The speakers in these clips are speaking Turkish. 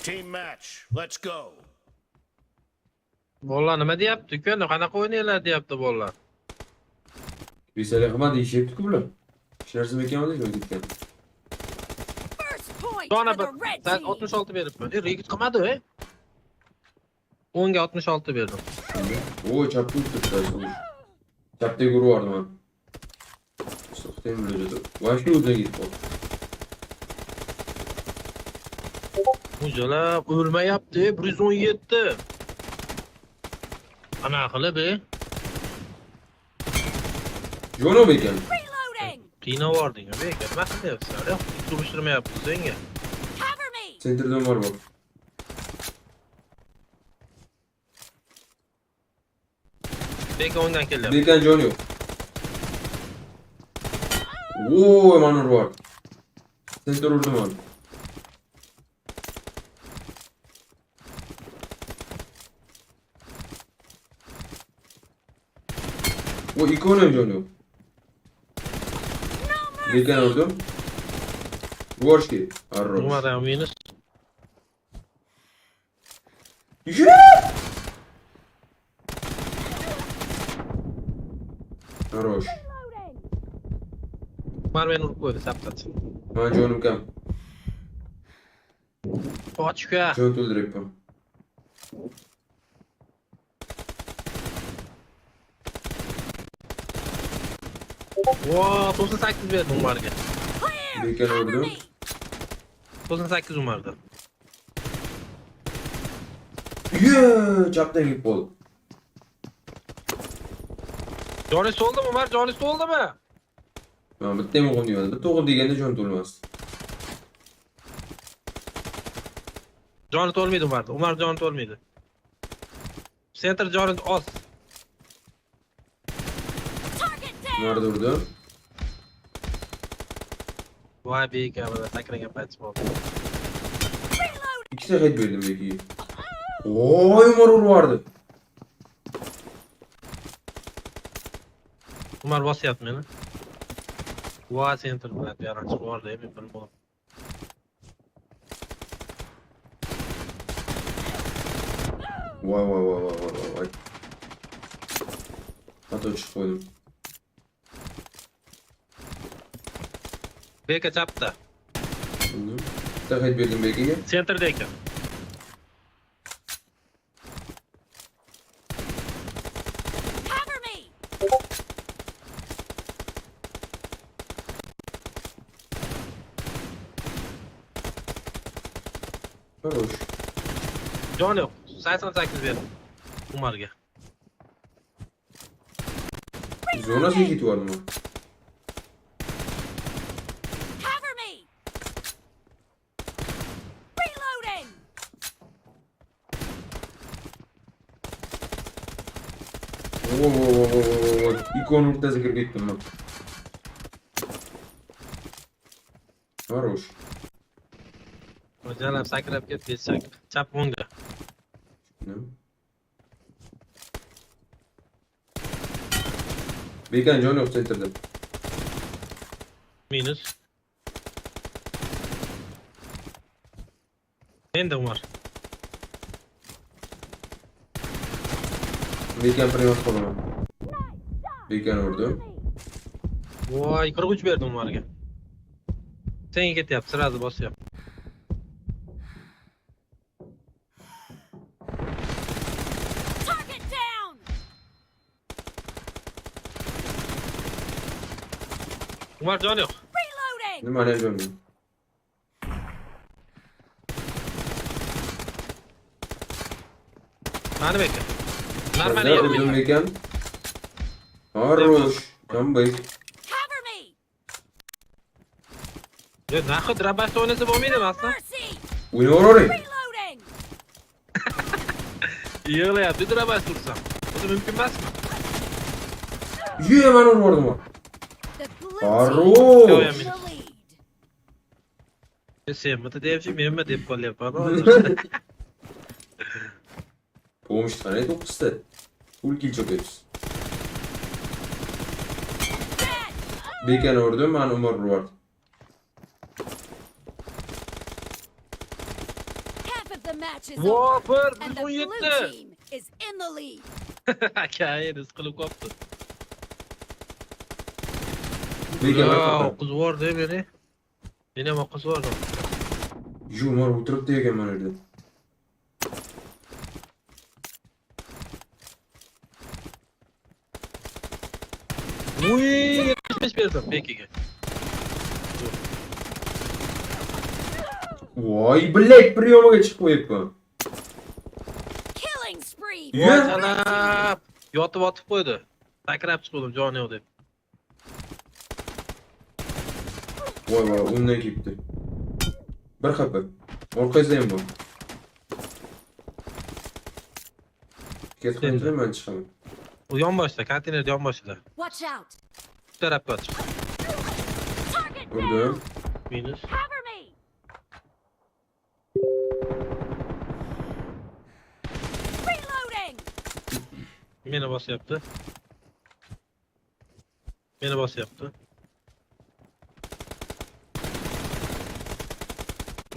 Team match. Let's go. Bolla nima deyapti? Uka, qanaqa o'ynaylar deyapti bolla. Bisale hamma deyishyapti-ku bular. Hech narsa ekan deb o'tgan. First point Sonra for the red sen team. 66 beribman. Rigit qilmadi, 10 ga 66 berdim. O chapga o'tibdi. Chapdagi urib yubordim men. So'xtem bo'ladi. Voy shu o'ziga ketdi. O'jalab o'lmayapti, 117. Ana qilib, Jo'nab ekan. Reloading. qiynavording, beka. Nima qilyapsan? Yo'q, surishtirmayapsiz senga. Cover me. Sentrdan bor bor. Beka o'ngdan kelyapti. Bekan jon yo'q. Voy, mana urib yubordi. Sentr urdim men. O ikonu jon yo'q. Bekan urdim. Vorshki. Arroz. Numara minus. Yürü! Хорош. Umar meni urib qo'ydi, saptat. Ben jonim kam. Qochka. Jon to'ldiryapman. Voy, 98 berdim Umarga. Clear. Bekan Cover urdim. me. 98 Umarda. Yee, chapdan git bol. Jonis to'ldimi Umar? Jonis to'ldimi? Ben bitta ham o'g'im deyman. Bitta o'g'im deganda jon to'lmas. Joni to'lmaydi Umarda. Umar joni to'lmaydi. Center joni oz. Target down. Narda urdim. Voy beka, mana sakragan payti bo'ldi. Reload. Ikkita hit berdim bekiga. Voy, Umar urib yubordi. Umar bosyapti meni. Voy, center bilan yaran chiqib bordi, men bilmadim. Voy, voy, voy, voy, voy, voy. Xato chiqib qo'ydim. Beka chapda. Bitta hit berdim bekiga. Centerda ekan. Cover me. Хорош. Joni yo'q. 88 berdim Umarga. Zonasiga ketib yubordim. Cover me. Reloading. Voy, ikonu o'rtasiga kirib ketdim men. Хорош. O'jalab sakrab ketdi, chap o'ngda. Bekan jon yo'q sentrda. Minus. Endi Umar. Bekan primat qolaman. Bekan urdim. Voy, 43 berdim Umarga. Senga ketyapti, sirazi bosyapti. Target down. Umar joni yo'q. Reloading. Nima ne jon yo'q? Qani beka. Normal Urdim yermi? bekan. Хорош. Jambay. Cover me. Yo, naqd rabasta o'ynasa bo'lmaydimi aslan? Mercy. O'ynayavering. Reloading. Yig'layapti, rabasta ursam. Bu mumkin emasmi? Ye, men urib yubordim. The blue Хорош. team is in the lead. Sen mata deyapti, menmi deb qolyapman hozir. Помощь qanday 9ta. Full kill cho'kamiz. Bekan urdim, men Umar urib. Half of is Vo, over, bir and the blue 117. team is in the lead. Aka, qilib qopti. Beka bak Yo, bakalım. qiz bor de meni. Meni ham qiz bor. Jumar o'tiribdi ekan mana yerda. Uy, 75 berdim Bekiga. Voy, bilek bir yomaga chiqib qo'yibman. Killing spree. Yeah. Voy sanab. Yotib qo'ydi. Sakrab chiqdim joni yo'q deb. Voy voy, undan kelibdi. Bir xafa. Orqasida ham bor. Ketqanda men chiqaman. U yonboshda, konteyner yonboshida. Watch out. Bu tarafga chiq. Target down. Urdim. Minus. Cover me. Reloading. Meni bosyapti. Meni bosyapti.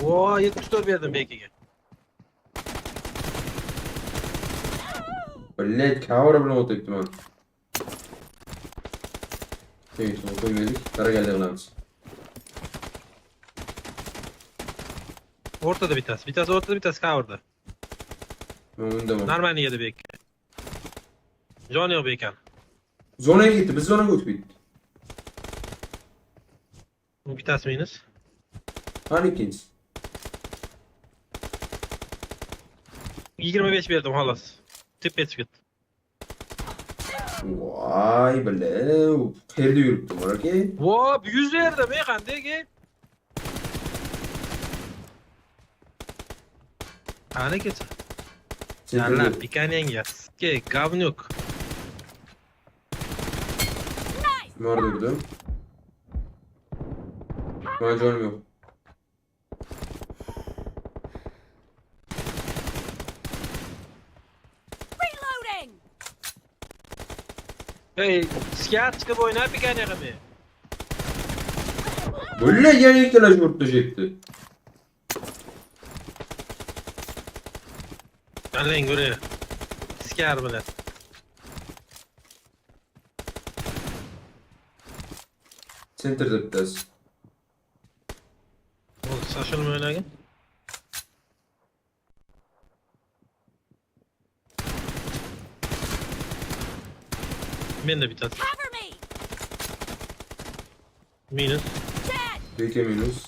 Voy, 74 berdim Bekiga. Bilek kavra bilan o'tibdiman. Neyse, qo'ymaylik. Qaragalda qilamiz. O'rtada bitasi. Bitasi o'rtada, bitasi coverda. Men undaman. Normani yedi Bek. Joni yo'q ekan. Zonaga ketdi, biz zonaga o'tib ketdik. Bu bitasi minus. Qani ikkinchisi? 25 berdim xolos. Tepga chiqib ketdi. Voy, bile. Qayerda yuribdi bor aka? Vo, 100 berdim, qandayki? Qani kecha? Yalla, pikanenga. Ke, говнюк. Nice. Mor urdim. Men jonim yo'q. Reloading. Hey, skar chiqib o'ynab pikanega men. Bulla yana ikkalash urib tashlabdi. Alang ko'ray. Skar bilan. Sentrda bittasi. Bo'ldi, shoshilmay o'ynagin. Menda bitadi. Cover me. Minus. Dead. Beka minus.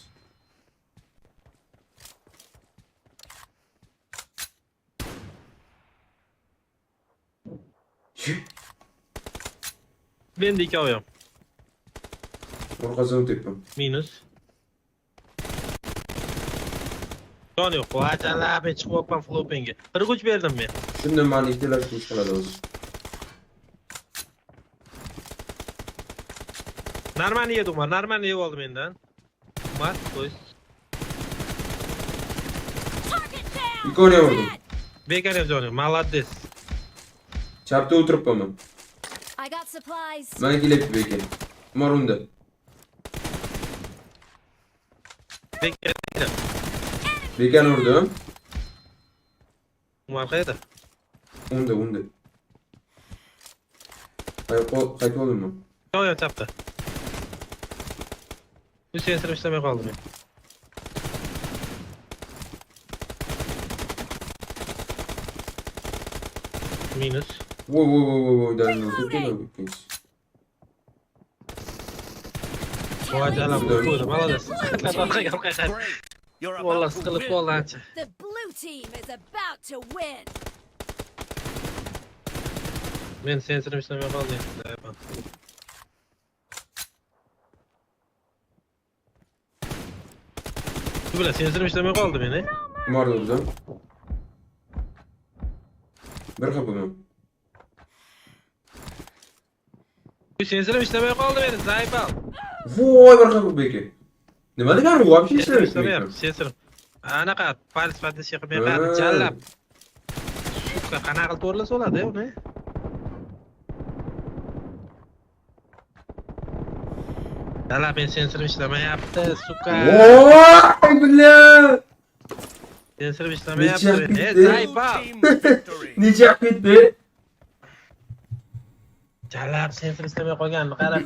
Menda ikki oyam. Orqasidan o'tibman. Minus. Joni yo'q. Vajala, men chiqyapman flopinga. 43 berdim men. Shunda meni ikkalash kuch qiladi o'zi. Normani yedi Umar, normani yeb oldi mendan. Umar, qo'y. Target down. Ikkovini ham urdim. Dead. Bekar ham joni, молодец. Chapda o'tiribman men. I got supplies. Mana kelibdi beka. Umar unda. Bekar. Bekani urdim. Umar qayerda? Unda. Qaytib oldim men. Yo'q, chapda. Bu sensor ishlamay qoldi men. Minus. Voy, dalni o'tib keldi ikkinchisi. Vajala, qo'ydi, молодец. Orqaga qaytadi. Great. You're Vallahi about to siqilib win. qoldi ancha. The blue team is about to win. Men sensorim ishlamay qoldi endi. Shu bilan sensorim ishlamay qoldi meni. Umarda urdim. Bir xapaman. Bu sensorim ishlamay qoldi meni, zaybal. Voy, bir xapa beka. Nima degani bu? Вообще Sensorim ishlamayapti. ishlamayapti, sensorim. Anaqa palis patisi qilib men qani jallab. Suka qanaqa qilib to'rlasa bo'ladi uni? Jallab men sensorim ishlamayapti, suka. Voy, billa. Sensor Necha ishlamayapti. bitti? Zaybal. Necha ketdi? Jalab sensor ishlamay qolganini qara.